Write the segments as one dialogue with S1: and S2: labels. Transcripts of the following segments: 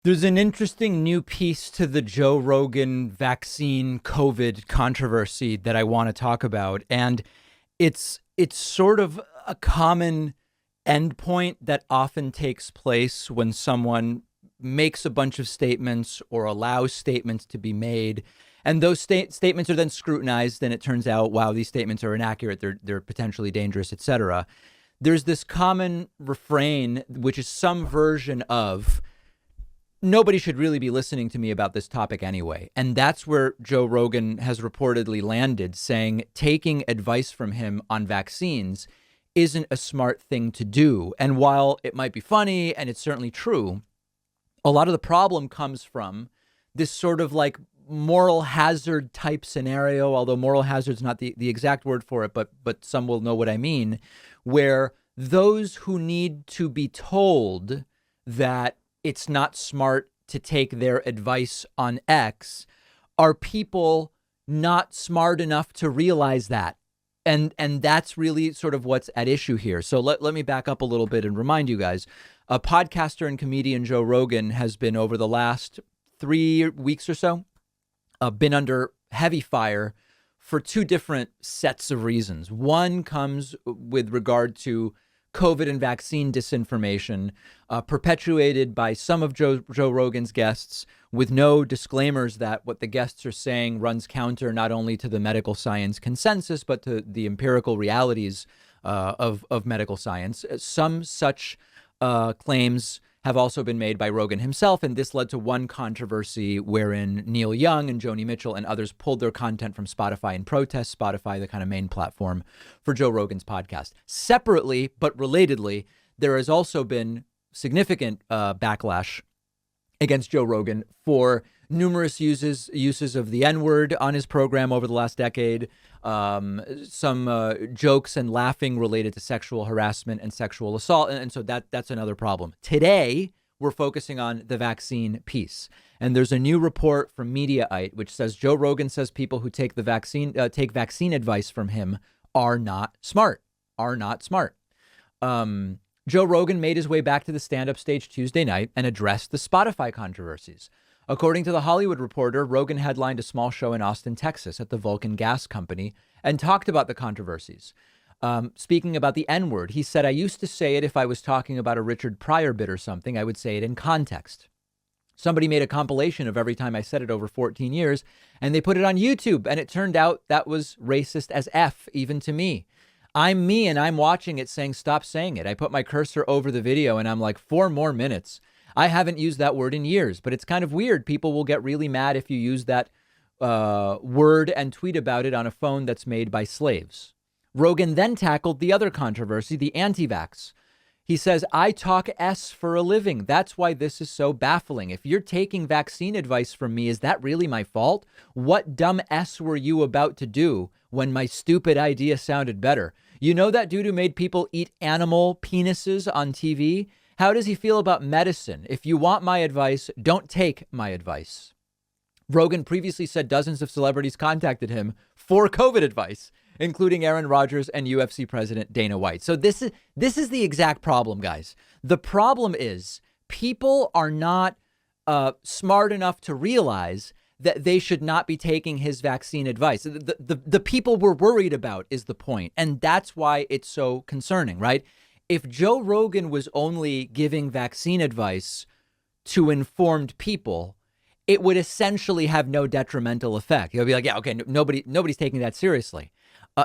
S1: There's an interesting new piece to the Joe Rogan vaccine COVID controversy that I want to talk about. And it's sort of a common endpoint that often takes place when someone makes a bunch of statements or allows statements to be made. And those statements are then scrutinized, and it turns out, wow, these statements are inaccurate, they're potentially dangerous, etc. There's this common refrain, which is some version of nobody should really be listening to me about this topic anyway. And that's where Joe Rogan has reportedly landed, saying taking advice from him on vaccines isn't a smart thing to do. And while it might be funny, and it's certainly true, a lot of the problem comes from this sort of like moral hazard type scenario, although moral hazard is not the exact word for it, but some will know what I mean, where those who need to be told that it's not smart to take their advice on X are people not smart enough to realize that. And that's really sort of what's at issue here. So let me back up a little bit and remind you guys, a podcaster and comedian Joe Rogan has been over the last 3 weeks or so, been under heavy fire for two different sets of reasons. One comes with regard to COVID and vaccine disinformation perpetuated by some of Joe Rogan's guests with no disclaimers that what the guests are saying runs counter not only to the medical science consensus, but to the empirical realities of medical science. Some such claims have also been made by Rogan himself, and this led to one controversy wherein Neil Young and Joni Mitchell and others pulled their content from Spotify in protest, Spotify, the kind of main platform for Joe Rogan's podcast. Separately, but relatedly, there has also been significant backlash against Joe Rogan for numerous uses of the N-word on his program over the last decade, some jokes and laughing related to sexual harassment and sexual assault. And so that's another problem. Today, we're focusing on the vaccine piece. And there's a new report from Mediaite, which says Joe Rogan says people who take vaccine advice from him are not smart. Joe Rogan made his way back to the stand-up stage Tuesday night and addressed the Spotify controversies. According to The Hollywood Reporter, Rogan headlined a small show in Austin, Texas at the Vulcan Gas Company and talked about the controversies. Speaking about the N-word, he said, "I used to say it if I was talking about a Richard Pryor bit or something. I would say it in context. Somebody made a compilation of every time I said it over 14 years, and they put it on YouTube, and it turned out that was racist as F, even to me. I'm me, and I'm watching it saying, stop saying it. I put my cursor over the video, and I'm like, 4 more minutes. I haven't used that word in years, but it's kind of weird. People will get really mad if you use that word and tweet about it on a phone that's made by slaves." Rogan then tackled the other controversy, the anti-vax. He says, "I talk S for a living. That's why this is so baffling. If you're taking vaccine advice from me, is that really my fault? What dumb S were you about to do when my stupid idea sounded better? You know that dude who made people eat animal penises on TV? How does he feel about medicine? If you want my advice, don't take my advice." Rogan previously said dozens of celebrities contacted him for COVID advice, including Aaron Rodgers and UFC president Dana White. So this is the exact problem, guys. The problem is people are not smart enough to realize that they should not be taking his vaccine advice. The people we're worried about is the point. And that's why it's so concerning, right? If Joe Rogan was only giving vaccine advice to informed people, it would essentially have no detrimental effect. He'll be like, yeah, okay, nobody's taking that seriously.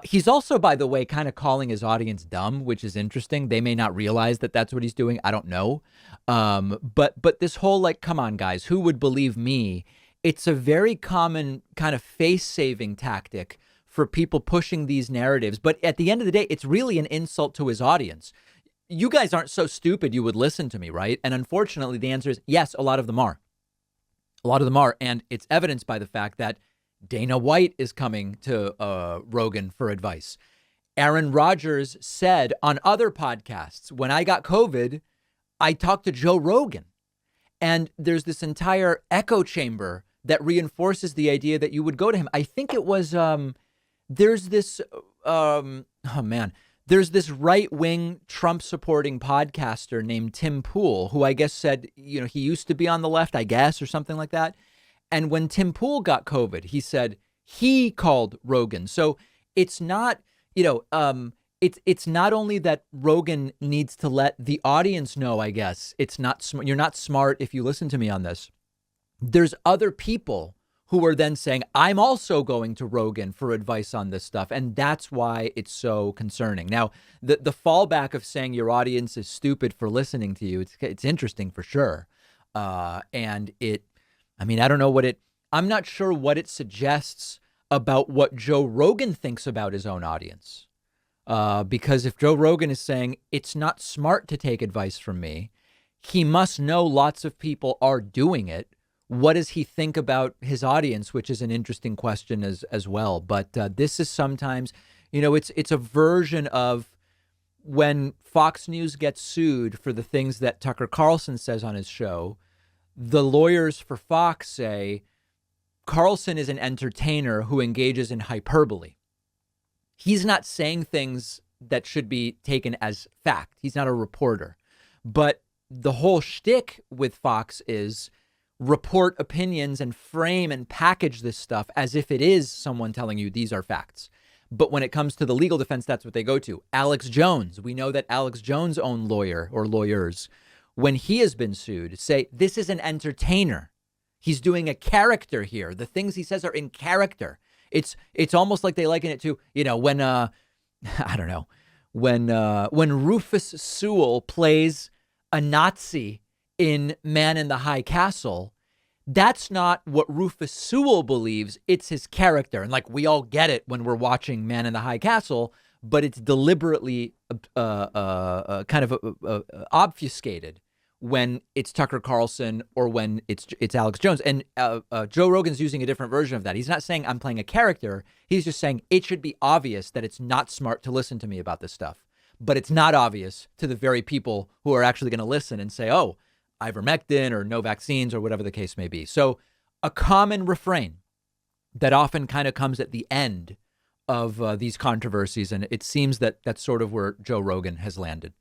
S1: He's also, by the way, kind of calling his audience dumb, which is interesting. They may not realize that that's what he's doing. I don't know. But this whole like, come on, guys, who would believe me? It's a very common kind of face-saving tactic for people pushing these narratives. But at the end of the day, it's really an insult to his audience. You guys aren't so stupid you would listen to me, right? And unfortunately, the answer is yes, a lot of them are. A lot of them are. And it's evidenced by the fact that Dana White is coming to Rogan for advice. Aaron Rodgers said on other podcasts, when I got COVID, I talked to Joe Rogan. And there's this entire echo chamber that reinforces the idea that you would go to him. I think it was, there's this, oh man, There's this right-wing Trump-supporting podcaster named Tim Pool, who I guess said, he used to be on the left, I guess, or something like that. And when Tim Pool got COVID, he said he called Rogan. So it's not, it's not only that Rogan needs to let the audience know, I guess, it's not you're not smart if you listen to me on this. There's other people who are then saying, I'm also going to Rogan for advice on this stuff. And that's why it's so concerning. Now, the fallback of saying your audience is stupid for listening to you, it's interesting for sure. I don't know I'm not sure what it suggests about what Joe Rogan thinks about his own audience. Because if Joe Rogan is saying it's not smart to take advice from me, he must know lots of people are doing it. What does he think about his audience, which is an interesting question as well. But this is sometimes, it's a version of when Fox News gets sued for the things that Tucker Carlson says on his show. The lawyers for Fox say Carlson is an entertainer who engages in hyperbole. He's not saying things that should be taken as fact. He's not a reporter. But the whole shtick with Fox is report opinions and frame and package this stuff as if it is someone telling you these are facts. But when it comes to the legal defense, that's what they go to. Alex Jones, we know that Alex Jones' own lawyer or lawyers, when he has been sued, say this is an entertainer. He's doing a character here. The things he says are in character. It's almost like they liken it to, when I don't know, when Rufus Sewell plays a Nazi in Man in the High Castle, that's not what Rufus Sewell believes. It's his character. And we all get it when we're watching Man in the High Castle, but it's deliberately obfuscated when it's Tucker Carlson or when it's Alex Jones. And Joe Rogan's using a different version of that. He's not saying I'm playing a character. He's just saying it should be obvious that it's not smart to listen to me about this stuff. But it's not obvious to the very people who are actually going to listen and say, oh, ivermectin or no vaccines or whatever the case may be. So a common refrain that often kind of comes at the end of these controversies. And it seems that that's sort of where Joe Rogan has landed.